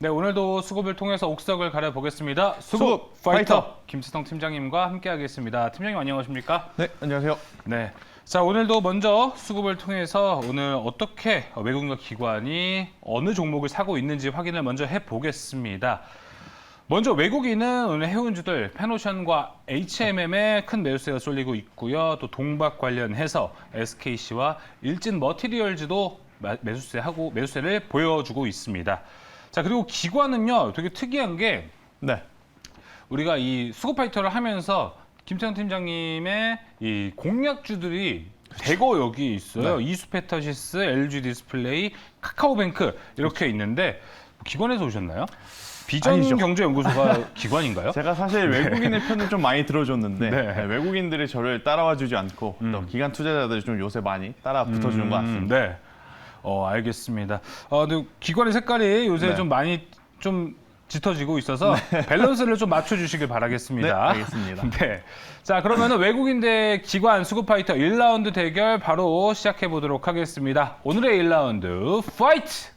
네, 오늘도 수급을 통해서 옥석을 가려보겠습니다. 수급 파이터! 김치성 팀장님과 함께하겠습니다. 팀장님 안녕하십니까? 네, 안녕하세요. 네, 자 오늘도 먼저 수급을 통해서 오늘 어떻게 외국인과 기관이 어느 종목을 사고 있는지 확인을 먼저 해보겠습니다. 먼저 외국인은 오늘 해운주들 페노션과 HMM에 큰 매수세가 쏠리고 있고요. 또 동박 관련해서 SKC와 일진 머티리얼즈도 매수세를 보여주고 있습니다. 자, 그리고 기관은요, 되게 특이한 게 네. 우리가 이 수급 파이터를 하면서 김태형 팀장님의 이 공략주들이 대거 여기 있어요. 네. 이수페터시스, LG 디스플레이, 카카오뱅크 이렇게 있는데 기관에서 오셨나요? 비전경제연구소가 기관인가요? 제가 사실 외국인의 편을 좀 많이 들어줬는데 네. 외국인들이 저를 따라와 주지 않고 또 기관 투자자들이 좀 요새 많이 따라 붙어주는 것 같습니다. 네. 알겠습니다. 근데 기관의 색깔이 요새 네. 좀 많이 좀 짙어지고 있어서 밸런스를 좀 맞춰주시길 바라겠습니다. 네, 알겠습니다. 네. 자, 그러면 외국인 대 기관 수급 파이터 1라운드 대결 바로 시작해 보도록 하겠습니다. 오늘의 1라운드 파이트!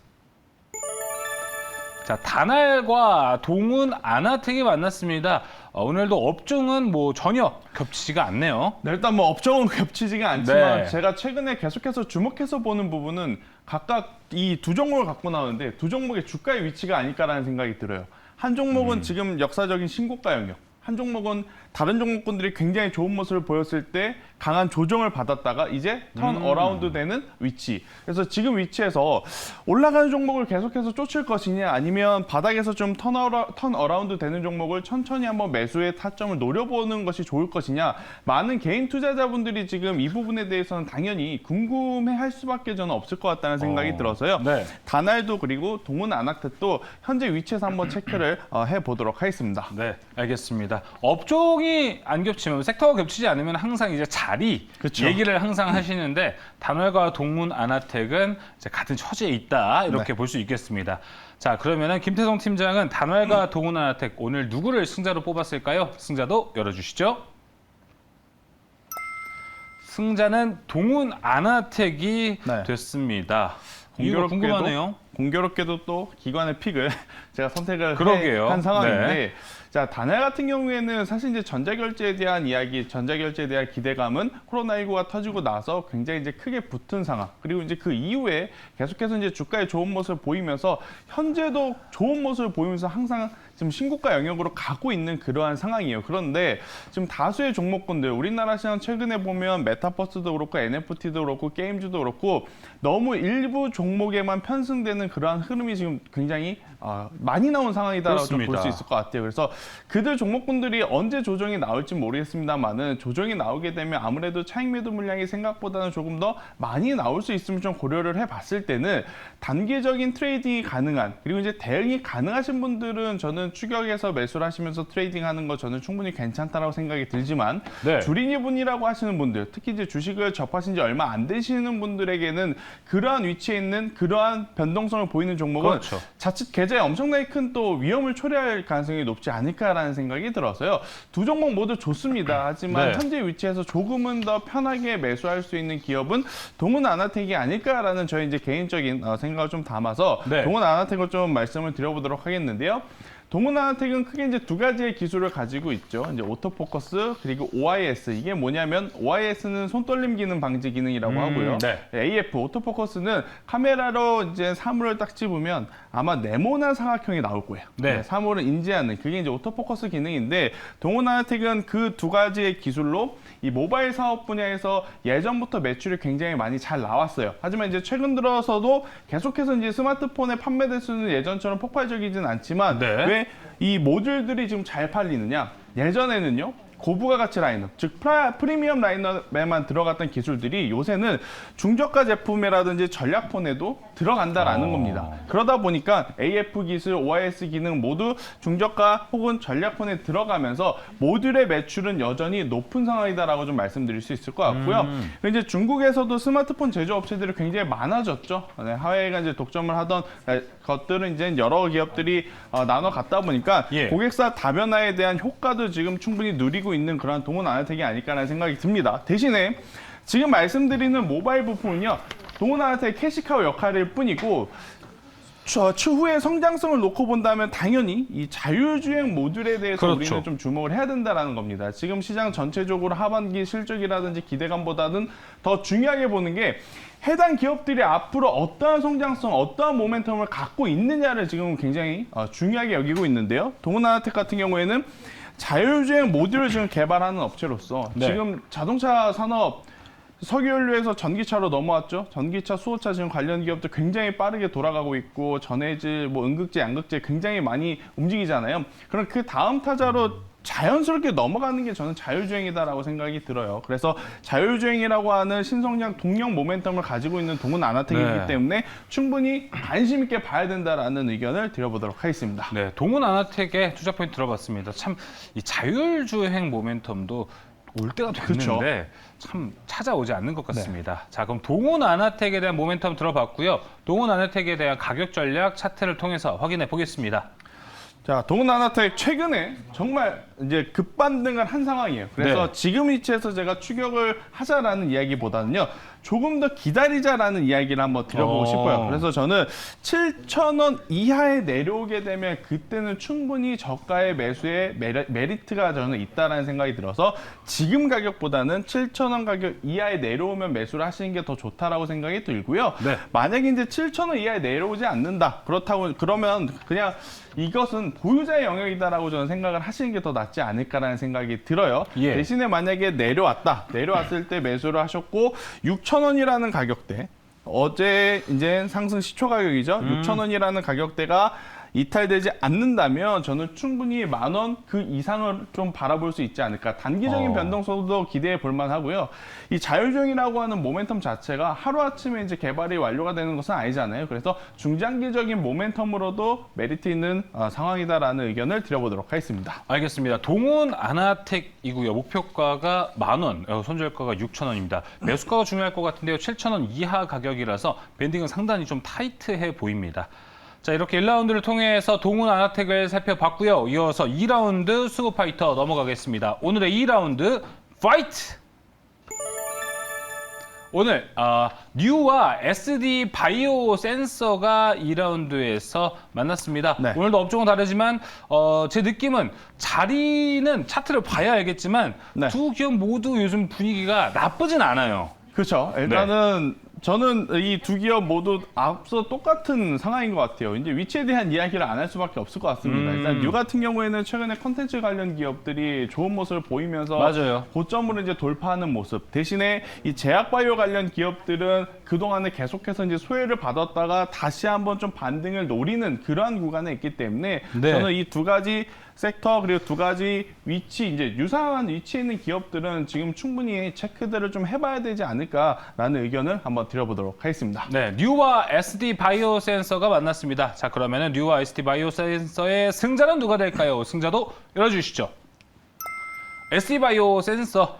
자, 다날과 동훈, 아나텍이 만났습니다. 오늘도 업종은 뭐 전혀 겹치지가 않네요. 네, 일단 뭐 업종은 겹치지가 않지만 네. 제가 최근에 계속해서 주목해서 보는 부분은 각각 이 두 종목을 갖고 나오는데 두 종목의 주가의 위치가 아닐까라는 생각이 들어요. 한 종목은 지금 역사적인 신고가 영역, 한 종목은 다른 종목군들이 굉장히 좋은 모습을 보였을 때 강한 조정을 받았다가 이제 턴 어라운드 되는 위치. 그래서 지금 위치에서 올라가는 종목을 계속해서 쫓을 것이냐 아니면 바닥에서 좀 턴 어라운드 되는 종목을 천천히 한번 매수의 타점을 노려보는 것이 좋을 것이냐. 많은 개인 투자자분들이 지금 이 부분에 대해서는 당연히 궁금해할 수밖에 저는 없을 것 같다는 생각이 들어서요. 네. 다날도 그리고 동훈 아낙텍도 현재 위치에서 한번 체크를 해보도록 하겠습니다. 네, 알겠습니다. 업종이 안 겹치면 섹터가 겹치지 않으면 항상 이제 자리 그쵸. 얘기를 항상 하시는데 단월과 동문 아나텍은 이제 같은 처지에 있다 이렇게 볼 수 있겠습니다. 자, 그러면은 김태성 팀장은 단월과 동문 아나텍 오늘 누구를 승자로 뽑았을까요? 승자도 열어주시죠. 승자는 동문 아나텍이 네. 됐습니다. 이유가 궁금하네요. 공교롭게도 또 기관의 픽을 제가 선택을 그러게요. 한 상황인데 네. 자, 다날 같은 경우에는 사실 이제 전자결제에 대한 이야기, 전자결제에 대한 기대감은 코로나19가 터지고 나서 굉장히 이제 크게 붙은 상황. 그리고 이제 그 이후에 계속해서 이제 주가의 좋은 모습을 보이면서 현재도 좋은 모습을 보이면서 항상 지금 신고가 영역으로 가고 있는 그러한 상황이에요. 그런데 지금 다수의 종목군들, 우리나라 시장 최근에 보면 메타버스도 그렇고 NFT도 그렇고 게임주도 그렇고 너무 일부 종목에만 편승되는 그러한 흐름이 지금 굉장히 많이 나온 상황이다라고 좀 볼 수 있을 것 같아요. 그래서 그들 종목군들이 언제 조정이 나올지 모르겠습니다만은 조정이 나오게 되면 아무래도 차익 매도 물량이 생각보다는 조금 더 많이 나올 수 있으면 좀 고려를 해봤을 때는 단기적인 트레이딩이 가능한 그리고 이제 대응이 가능하신 분들은 저는 추격해서 매수를 하시면서 트레이딩하는 거 저는 충분히 괜찮다라고 생각이 들지만 네. 주린이분이라고 하시는 분들 특히 이제 주식을 접하신 지 얼마 안 되시는 분들에게는 그러한 위치에 있는 그러한 변동성을 보이는 종목은 그렇죠. 자칫 계좌에 엄청나게 큰 또 위험을 초래할 가능성이 높지 않을까라는 생각이 들어서요. 두 종목 모두 좋습니다. 하지만 네. 현재 위치에서 조금은 더 편하게 매수할 수 있는 기업은 동훈 아나텍이 아닐까라는 저희 이제 개인적인 생각을 좀 담아서 네. 동훈 아나텍을 좀 말씀을 드려보도록 하겠는데요. 동훈 아나텍은 크게 이제 두 가지의 기술을 가지고 있죠. 이제 오토포커스 그리고 OIS. 이게 뭐냐면 OIS는 손떨림 기능 방지 기능이라고 하고요. 네. AF 오토포커스는 카메라로 이제 사물을 딱 집으면 아마 네모난 사각형이 나올 거예요. 네. 사물을 인지하는 그게 이제 오토포커스 기능인데 동훈 아나텍은 그 두 가지의 기술로 이 모바일 사업 분야에서 예전부터 매출이 굉장히 많이 잘 나왔어요. 하지만 이제 최근 들어서도 계속해서 이제 스마트폰의 판매 대수는 예전처럼 폭발적이진 않지만 네. 왜 이 모듈들이 지금 잘 팔리느냐? 예전에는요. 고부가 가치 라인업, 즉 프리미엄 라인업에만 들어갔던 기술들이 요새는 중저가 제품이라든지 전략폰에도 들어간다라는 겁니다. 그러다 보니까 AF 기술, OIS 기능 모두 중저가 혹은 전략폰에 들어가면서 모듈의 매출은 여전히 높은 상황이다라고 좀 말씀드릴 수 있을 것 같고요. 이제 중국에서도 스마트폰 제조업체들이 굉장히 많아졌죠. 네, 하웨이가 이제 독점을 하던 것들은 이제 여러 기업들이 나눠 갔다 보니까 예. 고객사 다변화에 대한 효과도 지금 충분히 누리고 있는 그런 동훈 아나텍이 아닐까라는 생각이 듭니다. 대신에 지금 말씀드리는 모바일 부품은요. 동훈 아나텍의 캐시카우 역할일 뿐이고 추후의 성장성을 놓고 본다면 당연히 이 자율주행 모듈에 대해서 그렇죠. 우리는 좀 주목을 해야 된다라는 겁니다. 지금 시장 전체적으로 하반기 실적이라든지 기대감보다는 더 중요하게 보는 게 해당 기업들이 앞으로 어떠한 성장성, 어떠한 모멘텀을 갖고 있느냐를 지금 굉장히 중요하게 여기고 있는데요. 동훈아나텍 같은 경우에는 자율주행 모듈을 지금 개발하는 업체로서 네. 지금 자동차 산업 석유연료에서 전기차로 넘어왔죠. 전기차, 수소차 지금 관련 기업도 굉장히 빠르게 돌아가고 있고 전해질, 뭐 응급제, 양극재 굉장히 많이 움직이잖아요. 그럼 그 다음 타자로 자연스럽게 넘어가는 게 저는 자율주행이다라고 생각이 들어요. 그래서 자율주행이라고 하는 신성장 동력 모멘텀을 가지고 있는 동훈아나텍이기 네. 때문에 충분히 관심 있게 봐야 된다라는 의견을 드려보도록 하겠습니다. 네, 동훈아나텍의 투자 포인트 들어봤습니다. 참 이 자율주행 모멘텀도 올 때가 됐는데 참 찾아오지 않는 것 같습니다. 자, 그럼 동훈아나텍에 대한 모멘텀 들어봤고요. 동훈아나텍에 대한 가격 전략 차트를 통해서 확인해 보겠습니다. 자, 동훈아나텍 최근에 정말 이제 급반등을 한 상황이에요. 그래서 네. 지금 위치에서 제가 추격을 하자라는 이야기보다는요, 조금 더 기다리자라는 이야기를 한번 드려보고 싶어요. 그래서 저는 7,000원 이하에 내려오게 되면 그때는 충분히 저가의 매수의 메리트가 저는 있다라는 생각이 들어서 지금 가격보다는 7,000원 가격 이하에 내려오면 매수를 하시는 게 더 좋다라고 생각이 들고요. 네. 만약에 이제 7,000원 이하에 내려오지 않는다. 그러면 그냥 이것은 보유자의 영역이다라고 저는 생각을 하시는 게 더 낫지 않을까라는 생각이 들어요. 예. 대신에 만약에 내려왔을 때 매수를 하셨고 6,000원이라는 가격대, 어제 이제 상승 시초 가격이죠. 6,000원이라는 가격대가 이탈되지 않는다면 저는 충분히 10,000원 그 이상을 좀 바라볼 수 있지 않을까. 단기적인 변동성도 기대해 볼 만하고요. 이 자율주행이라고 하는 모멘텀 자체가 하루아침에 이제 개발이 완료가 되는 것은 아니잖아요. 그래서 중장기적인 모멘텀으로도 메리트 있는 상황이다라는 의견을 드려보도록 하겠습니다. 알겠습니다. 동훈아나텍이고요. 목표가가 10,000원, 손절가가 6,000원입니다. 매수가가 중요할 것 같은데요. 7,000원 이하 가격이라서 밴딩은 상당히 좀 타이트해 보입니다. 자, 이렇게 1라운드를 통해서 동훈아나텍을 살펴봤고요. 이어서 2라운드 수급파이터 넘어가겠습니다. 오늘의 2라운드 파이트! 오늘 뉴와 SD 바이오 센서가 2라운드에서 만났습니다. 네. 오늘도 업종은 다르지만 제 느낌은 자리는 차트를 봐야 알겠지만 네. 두 기업 모두 요즘 분위기가 나쁘진 않아요. 그렇죠. 일단은 저는 이 두 기업 모두 앞서 똑같은 상황인 것 같아요. 이제 위치에 대한 이야기를 안 할 수밖에 없을 것 같습니다. 일단 뉴 같은 경우에는 최근에 컨텐츠 관련 기업들이 좋은 모습을 보이면서 맞아요. 고점으로 이제 돌파하는 모습. 대신에 이 제약바이오 관련 기업들은 그동안에 계속해서 이제 소외를 받았다가 다시 한번 좀 반등을 노리는 그러한 구간에 있기 때문에 네. 저는 이 두 가지 섹터 그리고 두 가지 위치 이제 유사한 위치에 있는 기업들은 지금 충분히 체크들을 좀 해봐야 되지 않을까라는 의견을 한번 드려보도록 하겠습니다. 네, 뉴와 SD 바이오 센서가 만났습니다. 자, 그러면은 뉴와 SD 바이오 센서의 승자는 누가 될까요? 승자도 열어주시죠. SD 바이오 센서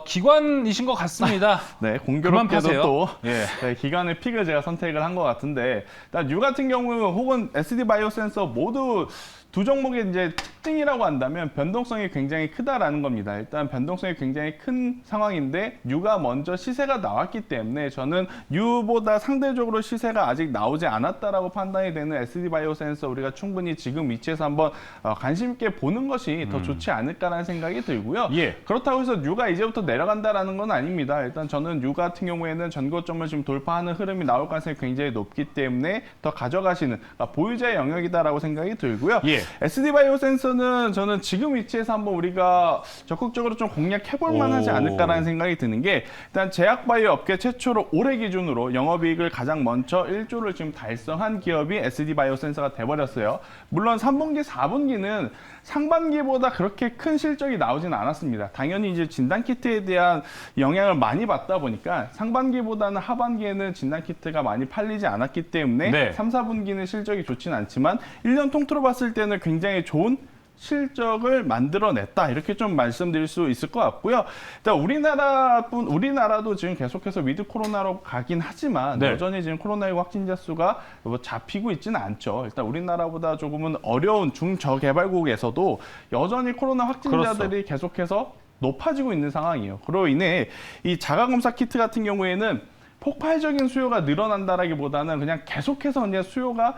기관이신 것 같습니다. 네, 그만 공교롭게도 파세요. 또 예. 네, 기간의 픽을 제가 선택을 한 것 같은데, 일단 뉴 같은 경우 혹은 SD 바이오 센서 모두 두 종목의 이제 특징이라고 한다면 변동성이 굉장히 크다라는 겁니다. 일단 변동성이 굉장히 큰 상황인데 뉴가 먼저 시세가 나왔기 때문에 저는 뉴보다 상대적으로 시세가 아직 나오지 않았다라고 판단이 되는 SD 바이오 센서 우리가 충분히 지금 위치에서 한번 관심 있게 보는 것이 더 좋지 않을까라는 생각이 들고요. 예. 그렇다고 해서 뉴가 이제부터 내려간다라는 건 아닙니다. 일단 저는 뉴 같은 경우에는 전고점을 지금 돌파하는 흐름이 나올 가능성이 굉장히 높기 때문에 더 가져가시는 보유자의 영역이다라고 생각이 들고요. 예. SD 바이오 센서는 저는 지금 위치에서 한번 우리가 적극적으로 좀 공략해볼 만하지 않을까라는 생각이 드는 게, 일단 제약바이오 업계 최초로 올해 기준으로 영업이익을 가장 먼저 1조를 지금 달성한 기업이 SD 바이오 센서가 돼버렸어요. 물론 3분기, 4분기는 상반기보다 그렇게 큰 실적이 나오진 않았습니다. 당연히 이제 진단키트에 대한 영향을 많이 받다 보니까 상반기보다는 하반기에는 진단키트가 많이 팔리지 않았기 때문에 네. 3, 4분기는 실적이 좋진 않지만 1년 통틀어 봤을 때는 굉장히 좋은 실적을 만들어냈다, 이렇게 좀 말씀드릴 수 있을 것 같고요. 일단 우리나라도 지금 계속해서 위드 코로나로 가긴 하지만 네. 여전히 지금 코로나19 확진자 수가 뭐 잡히고 있지는 않죠. 일단 우리나라보다 조금은 어려운 중저개발국에서도 여전히 코로나 확진자들이 계속해서 높아지고 있는 상황이에요. 그로 인해 이 자가검사 키트 같은 경우에는 폭발적인 수요가 늘어난다라기보다는 그냥 계속해서 이제 수요가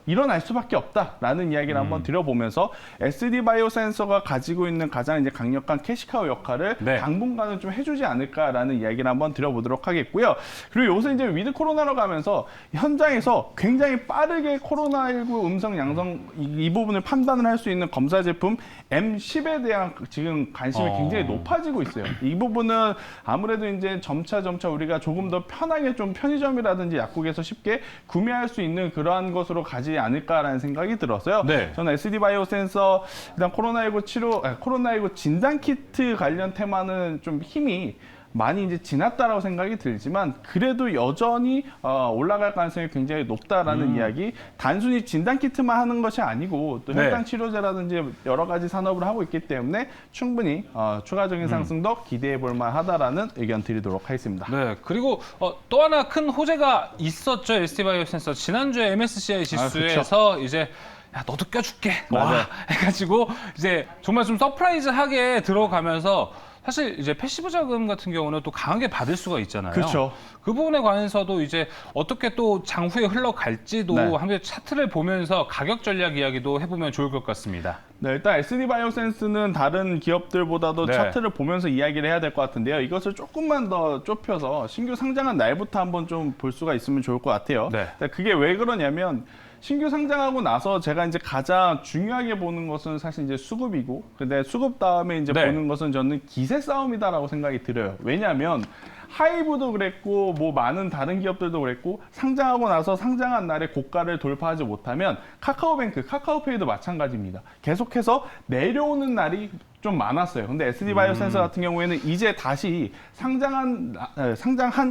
일어날 수밖에 없다라는 이야기를 한번 드려보면서 SD 바이오 센서가 가지고 있는 가장 이제 강력한 캐시카우 역할을 네. 당분간은 좀 해주지 않을까라는 이야기를 한번 드려보도록 하겠고요. 그리고 요새 이제 위드 코로나로 가면서 현장에서 굉장히 빠르게 코로나19 음성 양성 이 부분을 판단을 할 수 있는 검사 제품 M10에 대한 지금 관심이 굉장히 높아지고 있어요. 이 부분은 아무래도 이제 점차 우리가 조금 더 편하게 좀 편의점이라든지 약국에서 쉽게 구매할 수 있는 그러한 것으로 가지 않을까라는 생각이 들었어요. 네. 저는 SD 바이오 센서 일단 코로나19 진단 키트 관련 테마는 좀 힘이 많이 이제 지났다라고 생각이 들지만 그래도 여전히 올라갈 가능성이 굉장히 높다라는 이야기. 단순히 진단 키트만 하는 것이 아니고 또 네. 혈당 치료제라든지 여러 가지 산업을 하고 있기 때문에 충분히 추가적인 상승도 기대해 볼 만하다라는 의견 드리도록 하겠습니다. 네, 그리고 또 하나 큰 호재가 있었죠. ST바이오 센서. 지난주에 MSCI 지수에서 이제 야, 너도 껴줄게. 맞아요. 와, 해가지고 이제 정말 좀 서프라이즈하게 들어가면서 사실 이제 패시브 자금 같은 경우는 또 강하게 받을 수가 있잖아요. 그렇죠. 그 부분에 관해서도 이제 어떻게 또 장후에 흘러갈지도 네. 한번 차트를 보면서 가격 전략 이야기도 해보면 좋을 것 같습니다. 네, 일단 SD 바이오센스는 다른 기업들보다도 네. 차트를 보면서 이야기를 해야 될 것 같은데요. 이것을 조금만 더 좁혀서 신규 상장한 날부터 한번 좀 볼 수가 있으면 좋을 것 같아요. 네. 그게 왜 그러냐면 신규 상장하고 나서 제가 이제 가장 중요하게 보는 것은 사실 이제 수급이고, 근데 수급 다음에 이제 네. 보는 것은 저는 기세 싸움이다라고 생각이 들어요. 왜냐하면 하이브도 그랬고 뭐 많은 다른 기업들도 그랬고 상장하고 나서 상장한 날에 고가를 돌파하지 못하면 카카오뱅크, 카카오페이도 마찬가지입니다. 계속해서 내려오는 날이 좀 많았어요. 근데 SD 바이오센서 같은 경우에는 이제 다시 상장한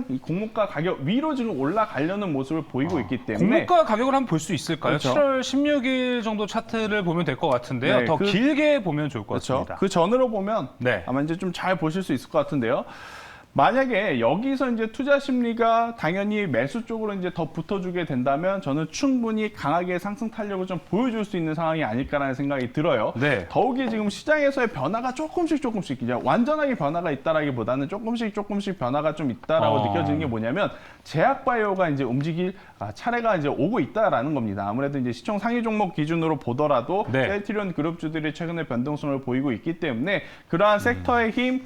이 공모가 가격 위로 지금 올라가려는 모습을 보이고 있기 때문에 공모가 가격을 한번 볼 수 있을까요? 그렇죠. 7월 16일 정도 차트를 보면 될 것 같은데요. 네, 더 길게 보면 좋을 것 그렇죠. 같습니다. 그 전으로 보면 네. 아마 이제 좀 잘 보실 수 있을 것 같은데요. 만약에 여기서 이제 투자 심리가 당연히 매수 쪽으로 이제 더 붙어주게 된다면 저는 충분히 강하게 상승 탄력을 좀 보여줄 수 있는 상황이 아닐까라는 생각이 들어요. 네. 더욱이 지금 시장에서의 변화가 조금씩 이제 완전하게 변화가 있다라기보다는 조금씩 변화가 좀 있다라고 느껴지는 게 뭐냐면 제약바이오가 이제 움직일 차례가 이제 오고 있다라는 겁니다. 아무래도 이제 시총 상위 종목 기준으로 보더라도 네. 셀트리온 그룹주들이 최근에 변동성을 보이고 있기 때문에 그러한 섹터의 힘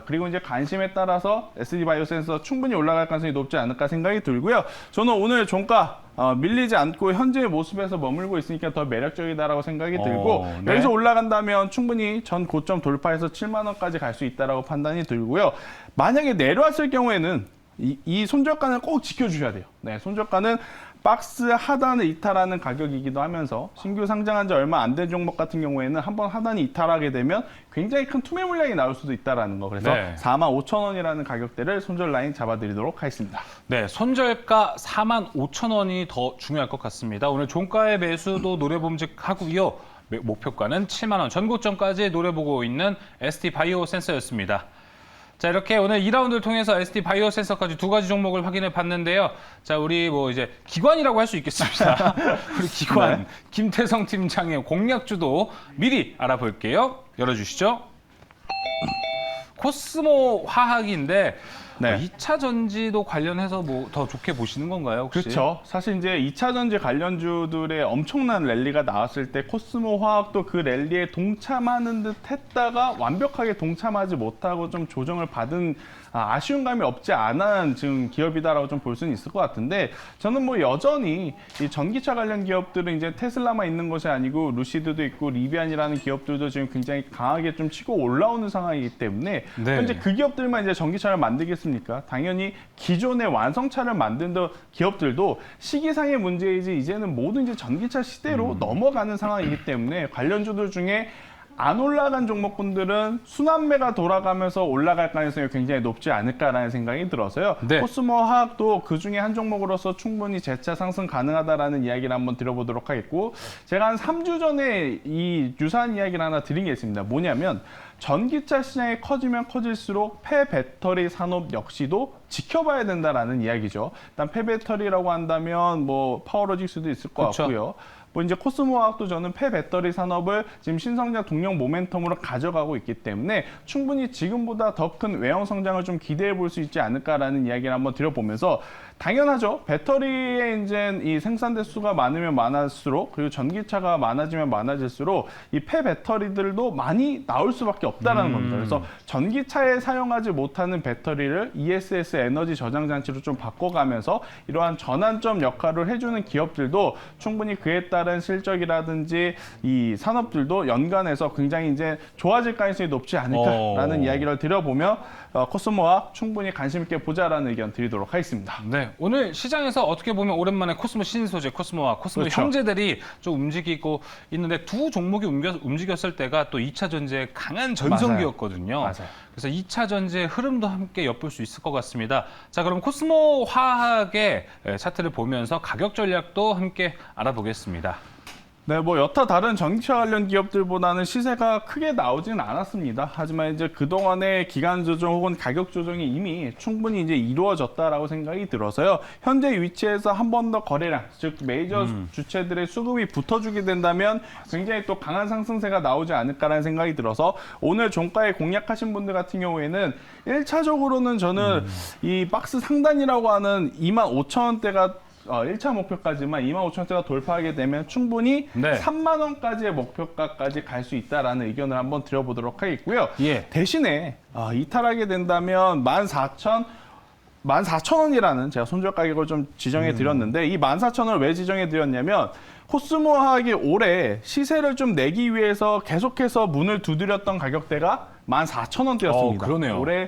그리고 이제 관심에 따라서 SD 바이오센서 충분히 올라갈 가능성이 높지 않을까 생각이 들고요. 저는 오늘 종가 밀리지 않고 현재의 모습에서 머물고 있으니까 더 매력적이다라고 생각이 들고 네. 여기서 올라간다면 충분히 전 고점 돌파해서 7만 원까지 갈 수 있다라고 판단이 들고요. 만약에 내려왔을 경우에는 이 손절가는 꼭 지켜주셔야 돼요. 네, 손절가는 박스 하단을 이탈하는 가격이기도 하면서 신규 상장한 지 얼마 안 된 종목 같은 경우에는 한번 하단이 이탈하게 되면 굉장히 큰 투매 물량이 나올 수도 있다라는 거. 그래서 네. 45,000원이라는 가격대를 손절 라인 잡아드리도록 하겠습니다. 네, 손절가 45,000원이 더 중요할 것 같습니다. 오늘 종가의 매수도 노려봄직하고요. 목표가는 7만 원, 전고점까지 노려보고 있는 ST 바이오 센서였습니다. 자, 이렇게 오늘 2라운드를 통해서 SD 바이오 센서까지 두 가지 종목을 확인해 봤는데요. 자, 우리 뭐 이제 기관이라고 할 수 있겠습니다. 우리 기관, 네. 김태성 팀장의 공략주도 미리 알아볼게요. 열어주시죠. 코스모 화학인데 네. 2차 전지도 관련해서 뭐 더 좋게 보시는 건가요, 혹시? 그렇죠. 사실 이제 2차 전지 관련주들의 엄청난 랠리가 나왔을 때 코스모 화학도 그 랠리에 동참하는 듯 했다가 완벽하게 동참하지 못하고 좀 조정을 받은 아쉬운 감이 없지 않은 지금 기업이다라고 좀 볼 수는 있을 것 같은데 저는 뭐 여전히 이 전기차 관련 기업들은 이제 테슬라만 있는 것이 아니고 루시드도 있고 리비안이라는 기업들도 지금 굉장히 강하게 좀 치고 올라오는 상황이기 때문에 네. 현재 그 기업들만 이제 전기차를 만들겠습니까? 당연히 기존의 완성차를 만든 기업들도 시기상의 문제이지 이제는 모든 이제 전기차 시대로 넘어가는 상황이기 때문에 관련주들 중에 안 올라간 종목군들은 순환매가 돌아가면서 올라갈 가능성이 굉장히 높지 않을까라는 생각이 들어서요. 네. 코스모 화학도 그 중에 한 종목으로서 충분히 재차 상승 가능하다라는 이야기를 한번 드려보도록 하겠고 제가 한 3주 전에 이 유사한 이야기를 하나 드린 게 있습니다. 뭐냐면 전기차 시장이 커지면 커질수록 폐배터리 산업 역시도 지켜봐야 된다라는 이야기죠. 일단 폐배터리라고 한다면 뭐 파워로직스도 있을 것 그렇죠. 같고요. 뭐 이제 코스모화학도 저는 폐배터리 산업을 지금 신성장 동력 모멘텀으로 가져가고 있기 때문에 충분히 지금보다 더 큰 외형 성장을 좀 기대해 볼 수 있지 않을까라는 이야기를 한번 드려보면서 당연하죠. 배터리의 이제 이 생산 대수가 많으면 많을수록 그리고 전기차가 많아지면 많아질수록 이 폐배터리들도 많이 나올 수밖에 없다라는 겁니다. 그래서 전기차에 사용하지 못하는 배터리를 ESS 에너지 저장 장치로 좀 바꿔가면서 이러한 전환점 역할을 해주는 기업들도 충분히 그에 따른 실적이라든지 이 산업들도 연간해서 굉장히 이제 좋아질 가능성이 높지 않을까라는 이야기를 드려보며 코스모와 충분히 관심 있게 보자라는 의견 드리도록 하겠습니다. 네, 오늘 시장에서 어떻게 보면 오랜만에 코스모 신소재, 코스모와 코스모 그렇죠. 형제들이 좀 움직이고 있는데 두 종목이 움직였을 때가 또 2차 전지의 강한 전성기였거든요. 맞아요. 그래서 2차 전지의 흐름도 함께 엿볼 수 있을 것 같습니다. 자, 그럼 코스모 화학의 차트를 보면서 가격 전략도 함께 알아보겠습니다. 네, 뭐 여타 다른 전기차 관련 기업들보다는 시세가 크게 나오진 않았습니다. 하지만 이제 그동안의 기간 조정 혹은 가격 조정이 이미 충분히 이제 이루어졌다라고 생각이 들어서요. 현재 위치에서 한 번 더 거래량, 즉 메이저 주체들의 수급이 붙어주게 된다면 굉장히 또 강한 상승세가 나오지 않을까라는 생각이 들어서 오늘 종가에 공략하신 분들 같은 경우에는 1차적으로는 저는 이 박스 상단이라고 하는 25,000원대가 1차 목표까지만 25,000원대가 돌파하게 되면 충분히 네. 3만 원까지의 목표가까지 갈 수 있다라는 의견을 한번 드려보도록 하겠고요. 예. 대신에 이탈하게 된다면 14,000원이라는 제가 손절 가격을 좀 지정해 드렸는데 이 14,000원을 왜 지정해 드렸냐면 코스모화학이 올해 시세를 좀 내기 위해서 계속해서 문을 두드렸던 가격대가 14,000원대였습니다. 그러네요. 올해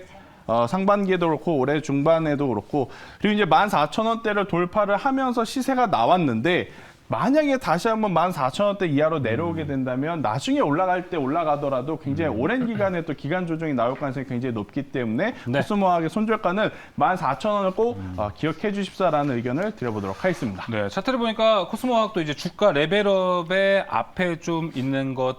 상반기에도 그렇고 올해 중반에도 그렇고 그리고 이제 14,000원대를 돌파를 하면서 시세가 나왔는데 만약에 다시 한번 14,000원대 이하로 내려오게 된다면 나중에 올라갈 때 올라가더라도 굉장히 오랜 기간에 또 기간 조정이 나올 가능성이 굉장히 높기 때문에 네. 코스모화학의 손절가는 14,000원을 꼭 기억해 주십사라는 의견을 드려보도록 하겠습니다. 네, 차트를 보니까 코스모 화학도 이제 주가 레벨업의 앞에 좀 있는 것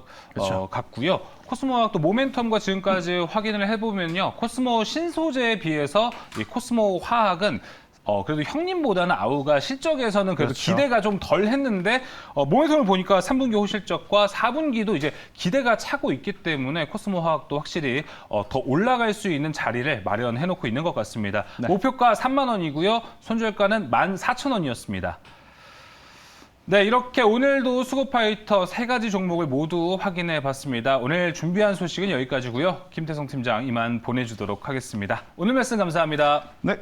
같고요. 코스모 화학도 모멘텀과 지금까지 확인을 해보면요. 코스모 신소재에 비해서 이 코스모 화학은 그래도 형님보다는 아우가 실적에서는 그래도 그렇죠. 기대가 좀 덜 했는데 모멘텀을 보니까 3분기 호실적과 4분기도 이제 기대가 차고 있기 때문에 코스모 화학도 확실히 더 올라갈 수 있는 자리를 마련해 놓고 있는 것 같습니다. 네. 목표가 3만 원이고요. 손절가는 14,000원이었습니다. 네, 이렇게 오늘도 수급파이터 3가지 종목을 모두 확인해 봤습니다. 오늘 준비한 소식은 여기까지고요. 김태성 팀장 이만 보내주도록 하겠습니다. 오늘 말씀 감사합니다. 네,